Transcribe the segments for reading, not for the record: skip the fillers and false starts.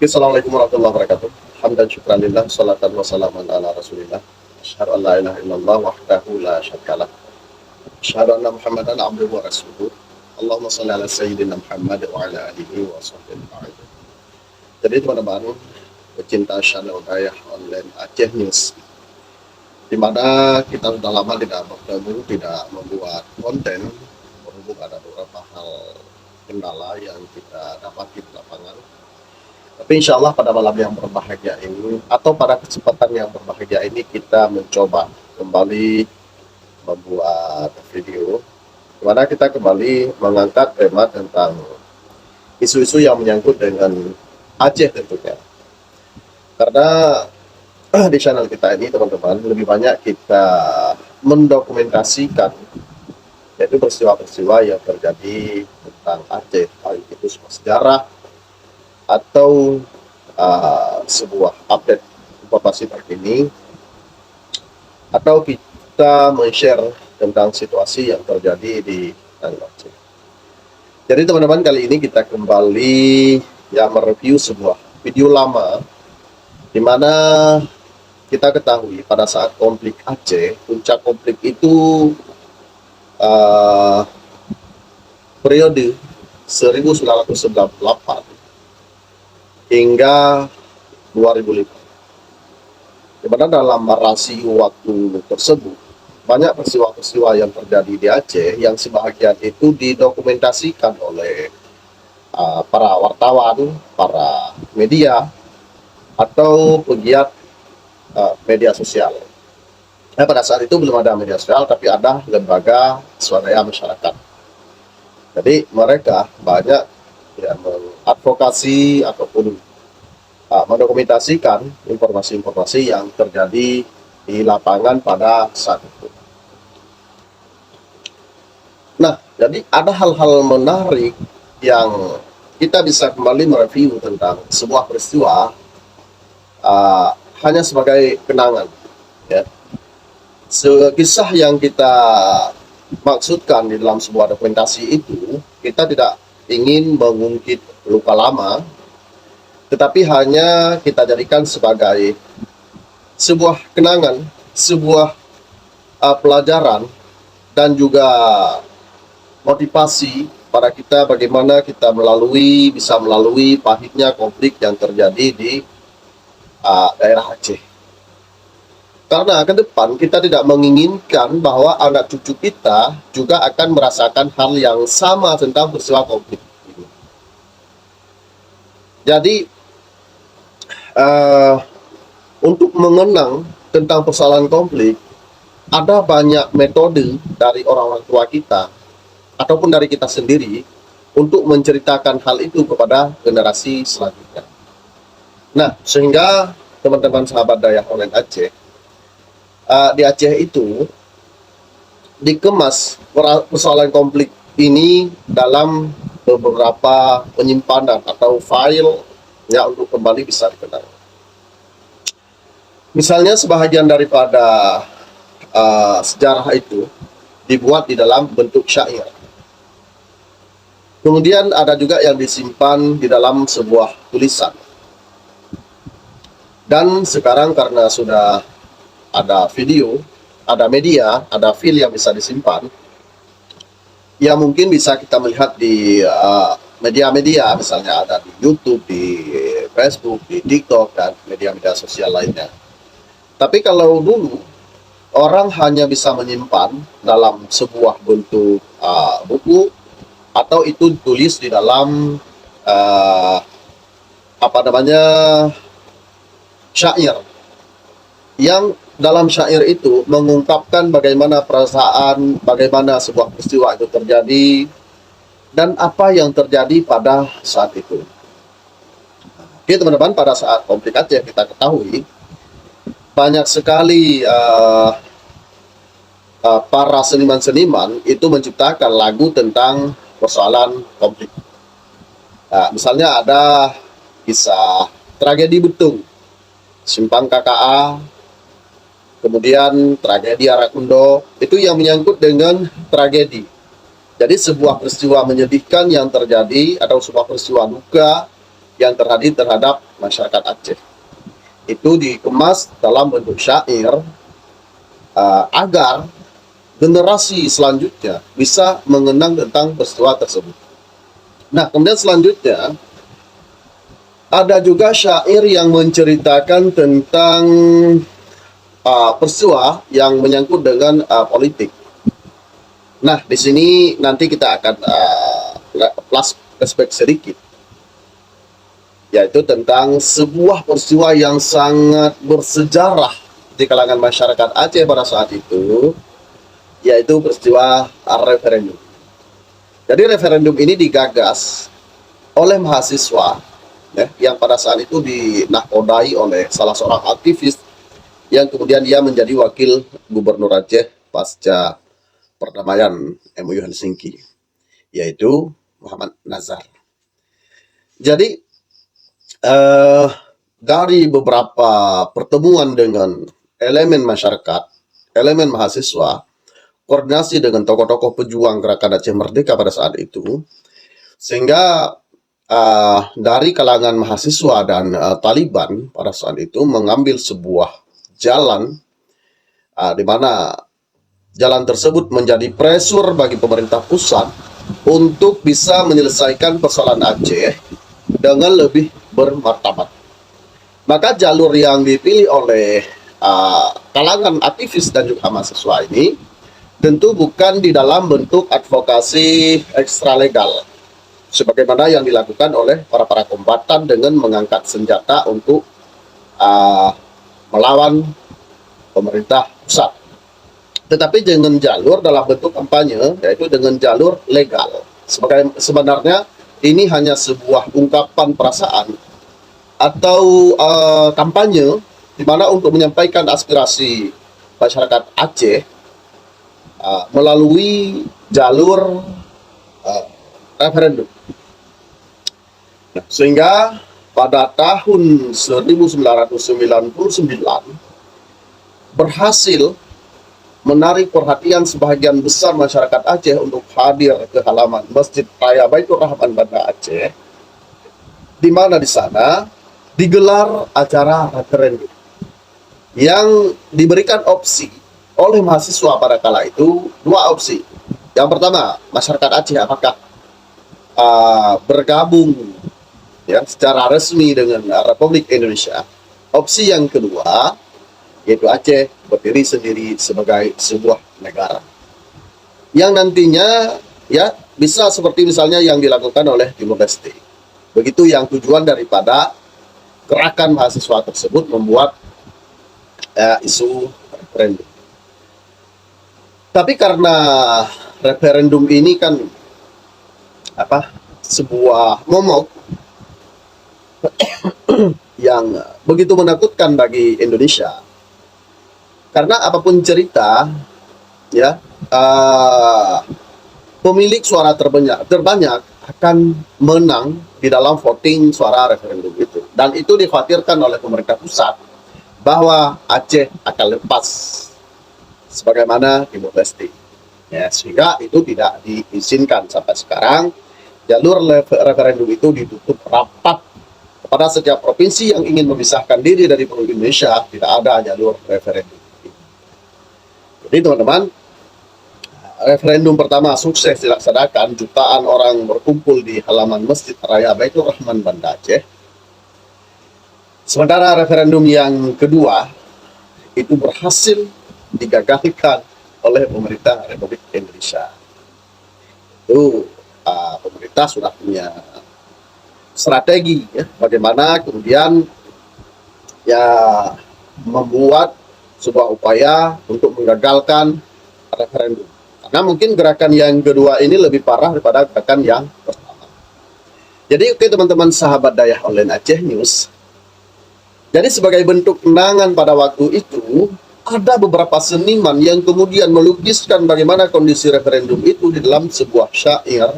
Assalamualaikum warahmatullahi wabarakatuh. Hamdan syukran lillah, salatan wa salaman ala rasulillah. Asyhadu an la ilaha illallah wahdahu la syarikalah. Asyhadu anna Muhammadan abduhu wa rasuluh. Allahumma shalli ala sayyidina Muhammad wa ala alihi wa sahbihi. Jadi teman-teman, pecinta channel Dayah Online Aceh News, di mana kita sudah lama tidak bertemu, tidak membuat konten, berhubung ada beberapa hal kendala yang kita dapati di lapangan. Tapi insya Allah pada malam yang berbahagia ini, atau pada kesempatan yang berbahagia ini, kita mencoba kembali membuat video di mana kita kembali mengangkat tema tentang isu-isu yang menyangkut dengan Aceh tentunya. Karena di channel kita ini teman-teman, lebih banyak kita mendokumentasikan yaitu peristiwa-peristiwa yang terjadi tentang Aceh, baik itu sebuah sejarah atau sebuah update informasi terkini, atau kita men-share tentang situasi yang terjadi di Aceh. Jadi teman-teman, kali ini kita kembali mereview sebuah video lama di mana kita ketahui pada saat konflik Aceh, puncak konflik itu periode 1998 hingga 2005. Di mana dalam rasio waktu tersebut banyak peristiwa-peristiwa yang terjadi di Aceh yang sebahagian itu didokumentasikan oleh para wartawan, para media, atau pegiat media sosial. Pada saat itu belum ada media sosial, tapi ada lembaga swadaya masyarakat. Jadi mereka banyak mengadvokasi ataupun mendokumentasikan informasi-informasi yang terjadi di lapangan pada saat itu. Nah, jadi ada hal-hal menarik yang kita bisa kembali mereview tentang sebuah peristiwa hanya sebagai kenangan. Ya. Kisah yang kita maksudkan di dalam sebuah dokumentasi itu, kita tidak ingin mengungkit luka lama, tetapi hanya kita jadikan sebagai sebuah kenangan, sebuah pelajaran, dan juga motivasi pada kita bagaimana kita bisa melalui pahitnya konflik yang terjadi di daerah Aceh. Karena ke depan kita tidak menginginkan bahwa anak cucu kita juga akan merasakan hal yang sama tentang peristiwa konflik ini. Jadi untuk mengenang tentang persoalan konflik, ada banyak metode dari orang-orang tua kita ataupun dari kita sendiri untuk menceritakan hal itu kepada generasi selanjutnya. Nah, sehingga teman-teman sahabat Dayah Online Aceh, di Aceh itu dikemas persoalan konflik ini dalam beberapa penyimpanan atau file ya untuk kembali bisa dikenal. Misalnya sebahagian daripada sejarah itu dibuat di dalam bentuk syair. Kemudian ada juga yang disimpan di dalam sebuah tulisan. Dan sekarang karena sudah ada video, ada media, ada file yang bisa disimpan, ya mungkin bisa kita melihat di media-media, misalnya ada di YouTube, di Facebook, di TikTok, dan media-media sosial lainnya. Tapi kalau dulu, orang hanya bisa menyimpan dalam sebuah bentuk buku, atau itu ditulis di dalam syair, yang dalam syair itu mengungkapkan bagaimana perasaan, bagaimana sebuah peristiwa itu terjadi, dan apa yang terjadi pada saat itu. Oke teman-teman, pada saat konflik Aceh kita ketahui banyak sekali para seniman-seniman itu menciptakan lagu tentang persoalan konflik. Nah, misalnya ada kisah tragedi Betung, Simpang KKA, kemudian tragedi Arakundo, itu yang menyangkut dengan tragedi. Jadi sebuah peristiwa menyedihkan yang terjadi atau sebuah peristiwa duka yang terjadi terhadap masyarakat Aceh. Itu dikemas dalam bentuk syair agar generasi selanjutnya bisa mengenang tentang peristiwa tersebut. Nah, kemudian selanjutnya ada juga syair yang menceritakan tentang peristiwa yang menyangkut dengan politik. Nah, di sini nanti kita akan flashback sedikit, yaitu tentang sebuah peristiwa yang sangat bersejarah di kalangan masyarakat Aceh pada saat itu, yaitu peristiwa referendum. Jadi referendum ini digagas oleh mahasiswa ya, yang pada saat itu dinakodai oleh salah seorang aktivis yang kemudian dia menjadi wakil gubernur Aceh pasca perdamaian MOU Helsinki, yaitu Muhammad Nazar. Jadi dari beberapa pertemuan dengan elemen masyarakat, elemen mahasiswa, koordinasi dengan tokoh-tokoh pejuang gerakan Aceh Merdeka pada saat itu, sehingga dari kalangan mahasiswa dan Taliban pada saat itu mengambil sebuah jalan di mana jalan tersebut menjadi pressure bagi pemerintah pusat untuk bisa menyelesaikan persoalan Aceh dengan lebih bermartabat. Maka jalur yang dipilih oleh kalangan aktivis dan juga mahasiswa ini tentu bukan di dalam bentuk advokasi ekstralegal, sebagaimana yang dilakukan oleh para kombatan dengan mengangkat senjata untuk melawan pemerintah pusat. Tetapi dengan jalur dalam bentuk kampanye, yaitu dengan jalur legal. Sebenarnya ini hanya sebuah ungkapan perasaan atau kampanye di mana untuk menyampaikan aspirasi masyarakat Aceh melalui jalur referendum. Nah, sehingga pada tahun 1999 berhasil menarik perhatian sebagian besar masyarakat Aceh untuk hadir ke halaman Masjid Raya Baitur Rahman Banda Aceh, di mana di sana digelar acara referendum yang diberikan opsi oleh mahasiswa pada kala itu, dua opsi. Yang pertama, masyarakat Aceh apakah bergabung ya secara resmi dengan Republik Indonesia. Opsi yang kedua, yaitu Aceh berdiri sendiri sebagai sebuah negara yang nantinya ya bisa seperti misalnya yang dilakukan oleh Timor Leste. Begitu yang tujuan daripada gerakan mahasiswa tersebut membuat isu referendum. Tapi karena referendum ini kan sebuah momok yang begitu menakutkan bagi Indonesia. Karena apapun cerita, ya pemilik suara terbanyak akan menang di dalam voting suara referendum itu. Dan itu dikhawatirkan oleh pemerintah pusat bahwa Aceh akan lepas sebagaimana Timor Leste. Ya, sehingga itu tidak diizinkan sampai sekarang. Jalur referendum itu ditutup rapat kepada setiap provinsi yang ingin memisahkan diri dari Indonesia. Tidak ada jalur referendum. Jadi teman-teman, referendum pertama sukses dilaksanakan, jutaan orang berkumpul di halaman Masjid Raya Baitur Rahman Banda Aceh. Sementara referendum yang kedua itu berhasil digagalkan oleh pemerintah Republik Indonesia. Itu pemerintah sudah punya strategi ya, bagaimana kemudian ya membuat sebuah upaya untuk menggagalkan referendum. Karena mungkin gerakan yang kedua ini lebih parah daripada gerakan yang pertama. Jadi oke teman-teman sahabat Dayah Online Aceh News. Jadi sebagai bentuk kenangan pada waktu itu, ada beberapa seniman yang kemudian melukiskan bagaimana kondisi referendum itu di dalam sebuah syair.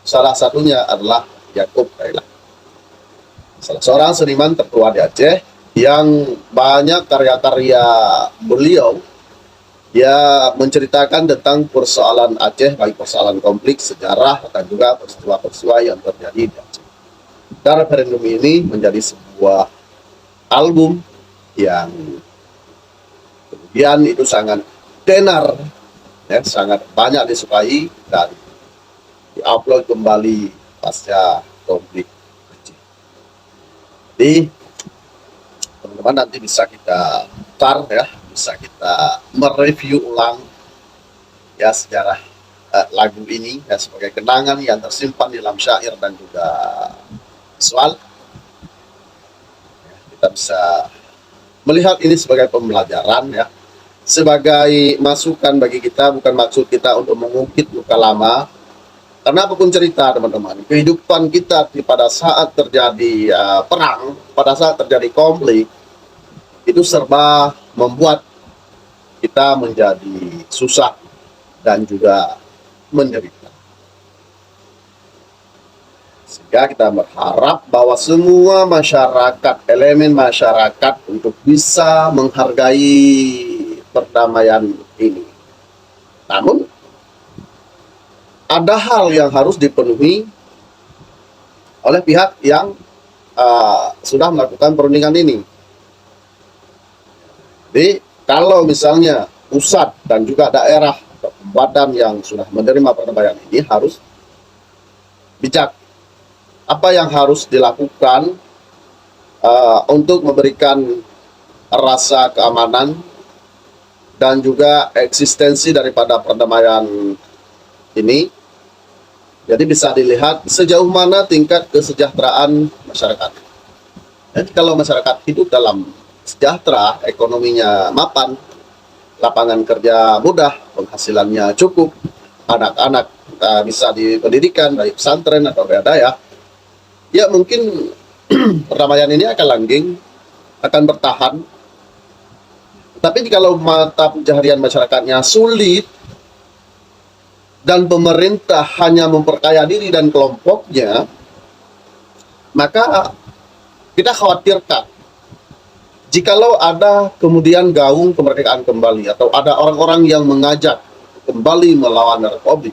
Salah satunya adalah Yaakob Kailah, salah seorang seniman tertua di Aceh yang banyak karya-karya beliau ya menceritakan tentang persoalan Aceh, baik persoalan konflik, sejarah, dan juga peristiwa-peristiwa yang terjadi di Aceh. Dan referendum ini menjadi sebuah album yang kemudian itu sangat tenar, ya, sangat banyak disukai dan diupload kembali pasca konflik Aceh. Jadi teman-teman nanti bisa kita putar, ya, bisa kita mereview ulang, ya, sejarah lagu ini, ya, sebagai kenangan yang tersimpan di dalam syair dan juga visual. Kita bisa melihat ini sebagai pembelajaran, ya, sebagai masukan bagi kita, bukan maksud kita untuk mengungkit luka lama. Karena apapun cerita teman-teman, kehidupan kita pada saat terjadi perang, pada saat terjadi konflik, itu serba membuat kita menjadi susah dan juga menderita. Sehingga kita berharap bahwa semua masyarakat, elemen masyarakat untuk bisa menghargai perdamaian ini. Namun, ada hal yang harus dipenuhi oleh pihak yang sudah melakukan perundingan ini. Jadi, kalau misalnya pusat dan juga daerah atau badan yang sudah menerima perdamaian ini harus bijak. Apa yang harus dilakukan untuk memberikan rasa keamanan dan juga eksistensi daripada perdamaian ini. Jadi bisa dilihat sejauh mana tingkat kesejahteraan masyarakat. Jadi kalau masyarakat hidup dalam sejahtera, ekonominya mapan, lapangan kerja mudah, penghasilannya cukup, anak-anak bisa dipendidikan dari pesantren atau daya, ya mungkin perdamaian ini akan langgeng, akan bertahan. Tapi kalau mata pencaharian masyarakatnya sulit, dan pemerintah hanya memperkaya diri dan kelompoknya, maka kita khawatirkan jikalau ada kemudian gaung kemerdekaan kembali atau ada orang-orang yang mengajak kembali melawan Republik,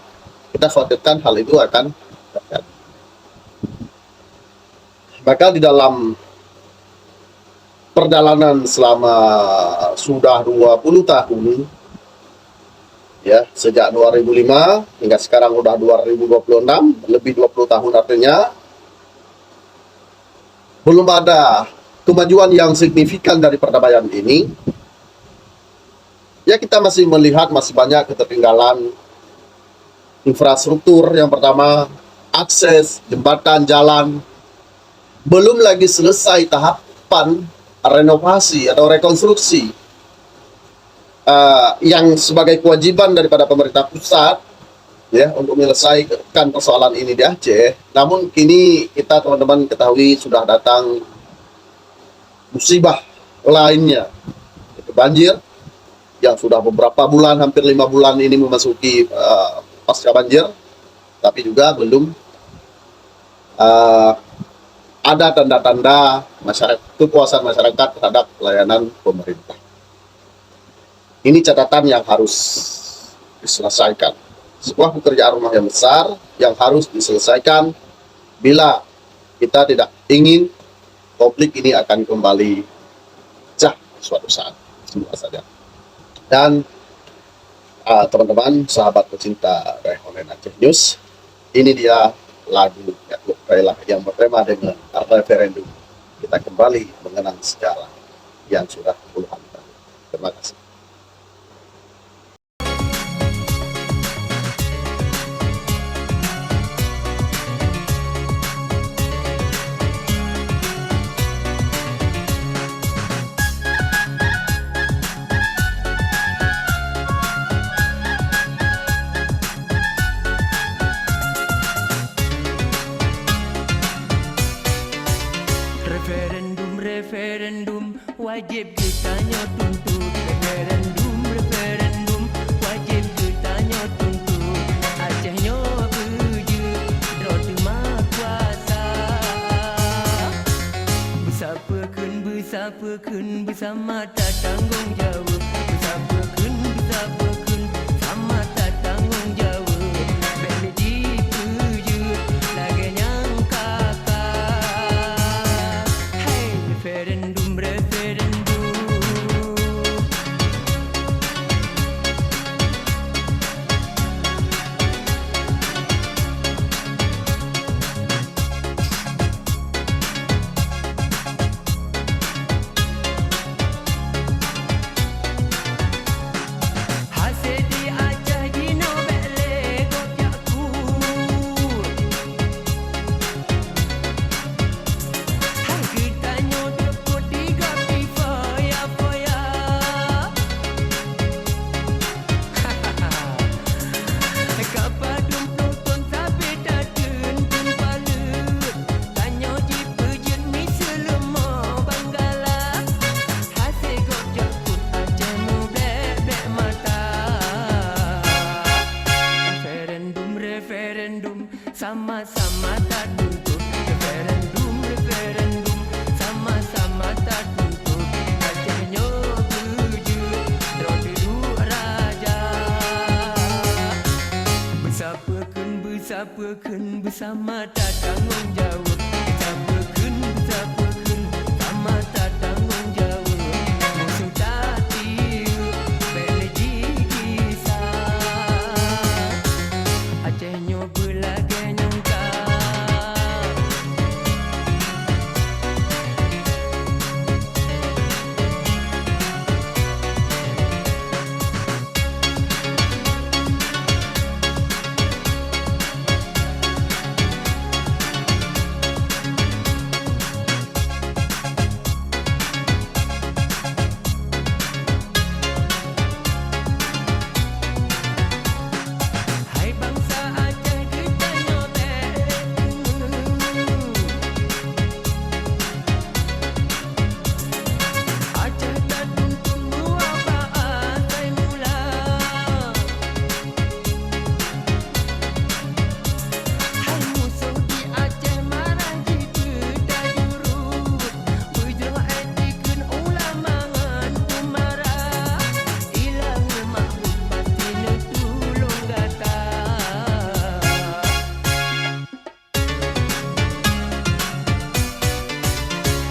kita khawatirkan hal itu akan terjadi. Maka di dalam perjalanan selama sudah 20 tahun, ya, sejak 2005 hingga sekarang udah 2026, lebih 20 tahun artinya, belum ada kemajuan yang signifikan dari perdamaian ini. Ya, kita masih melihat masih banyak ketertinggalan infrastruktur. Yang pertama, akses, jembatan, jalan. Belum lagi selesai tahapan renovasi atau rekonstruksi yang sebagai kewajiban daripada pemerintah pusat, ya, untuk menyelesaikan persoalan ini di Aceh. Namun kini kita teman-teman ketahui sudah datang musibah lainnya, itu banjir yang sudah beberapa bulan, hampir 5 bulan ini memasuki pasca banjir, tapi juga belum ada tanda-tanda kepuasan masyarakat terhadap pelayanan pemerintah. Ini catatan yang harus diselesaikan. Sebuah pekerjaan rumah yang besar yang harus diselesaikan bila kita tidak ingin konflik ini akan kembali pecah suatu saat. Semoga saja. Dan teman-teman, sahabat pecinta Online Aceh News, ini dia lagu yang bertema dengan referendum. Kita kembali mengenang sejarah yang sudah puluhan tahun. Terima kasih. Referendum wajib ditanya tuntut. Referendum wajib ditanya tuntut. Acehnya beju drot mak kuasa. Besapakeun bersama tak tanggung jawab. Besapakeun sama tak tanggung jawab. Beli dipuju lagi nyang kakak. sama-sama tak tuntut referendum, referendum, sama-sama tak tuntut Acehnya berjut, terus duduk raja Bersapakan bersama tak tanggungjawab Bersapakan sama tak tanggungjawab Musuh tak tiup, beleji kisah Acehnya berlagai nyangka Hai bangsa Aceh kita nyobek Aceh tak tuntun buah bahasai mula Hai musuh di Aceh marah jika dayurut Bujur etikun ulama ngantu marah Ilahi mahbub pasti netulung gata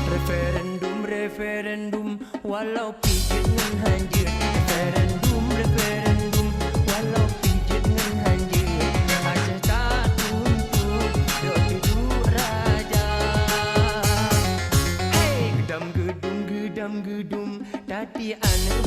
Referendum, referendum, walau pijit ngan hanjir Referendum, referendum, walau pijit ngan hanjir Aceh tak tuntut, dok duduk raja Hey, gedam gedum, tadi anak